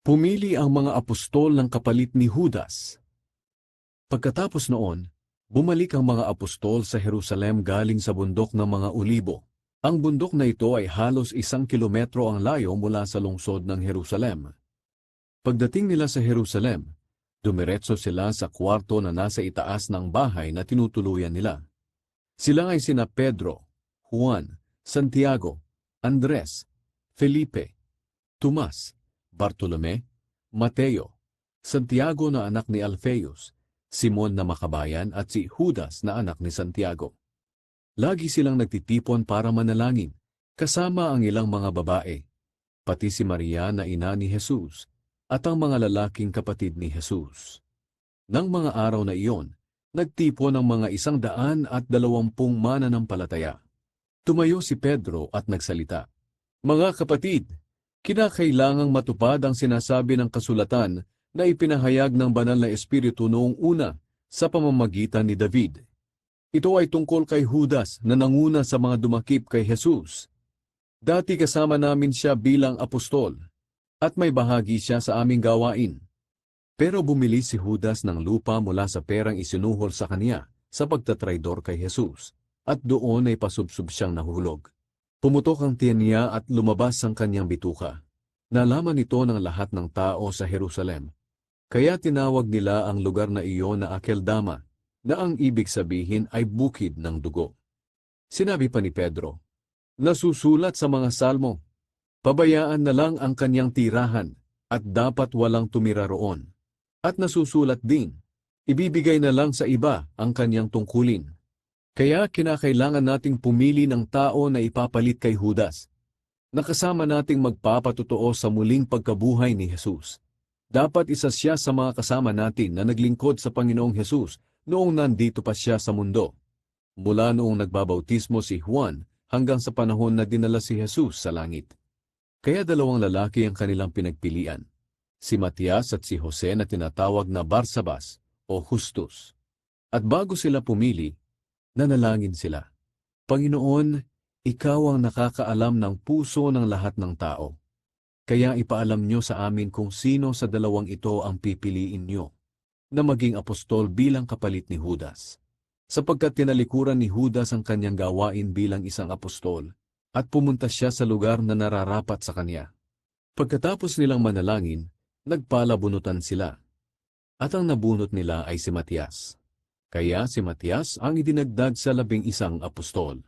Pumili ang mga apostol ng kapalit ni Judas. Pagkatapos noon, bumalik ang mga apostol sa Jerusalem galing sa bundok ng mga Olibo. Ang bundok na ito ay halos 1 kilometro ang layo mula sa lungsod ng Jerusalem. Pagdating nila sa Jerusalem, dumiretso sila sa kwarto na nasa itaas ng bahay na tinutuluyan nila. Sila ay sina Pedro, Juan, Santiago, Andres, Felipe, Tomas, Bartolome, Mateo, Santiago na anak ni Alfeus, Simon na makabayan at si Judas na anak ni Santiago. Lagi silang nagtitipon para manalangin, kasama ang ilang mga babae, pati si Maria na ina ni Jesus, at ang mga lalaking kapatid ni Jesus. Nang mga araw na iyon, nagtipon ang mga 120 mananampalataya. Tumayo si Pedro at nagsalita, "Mga kapatid, kinakailangang matupad ang sinasabi ng kasulatan na ipinahayag ng banal na Espiritu noong una sa pamamagitan ni David. Ito ay tungkol kay Judas na nanguna sa mga dumakip kay Jesus. Dati kasama namin siya bilang apostol, at may bahagi siya sa aming gawain. Pero bumili si Judas ng lupa mula sa perang isinuhol sa kanya sa pagtatraidor kay Jesus, at doon ay pasubsob siyang nahulog. Pumutok ang tiyan niya at lumabas ang kanyang bituka. Nalaman ito ng lahat ng tao sa Jerusalem. Kaya tinawag nila ang lugar na iyon na Akeldama, na ang ibig sabihin ay bukid ng dugo." Sinabi pa ni Pedro, "Nasusulat sa mga salmo, pabayaan na lang ang kanyang tirahan, at dapat walang tumira roon. At nasusulat din, ibibigay na lang sa iba ang kanyang tungkulin. Kaya kinakailangan nating pumili ng tao na ipapalit kay Judas, na kasama nating magpapatotoo sa muling pagkabuhay ni Jesus. Dapat isa siya sa mga kasama natin na naglingkod sa Panginoong Jesus noong nandito pa siya sa mundo, mula noong nagbabautismo si Juan hanggang sa panahon na dinala si Jesus sa langit." Kaya 2 lalaki ang kanilang pinagpilian, si Matias at si Jose na tinatawag na Barsabas o Justus. At bago sila pumili, nanalangin sila, "Panginoon, Ikaw ang nakakaalam ng puso ng lahat ng tao. Kaya ipaalam niyo sa amin kung sino sa dalawang ito ang pipiliin niyo na maging apostol bilang kapalit ni Judas. Sapagkat tinalikuran ni Judas ang kanyang gawain bilang isang apostol, at pumunta siya sa lugar na nararapat sa kanya." Pagkatapos nilang manalangin, nagpalabunutan sila. At ang nabunot nila ay si Matias. Kaya si Matias ang idinagdag sa 11 apostol.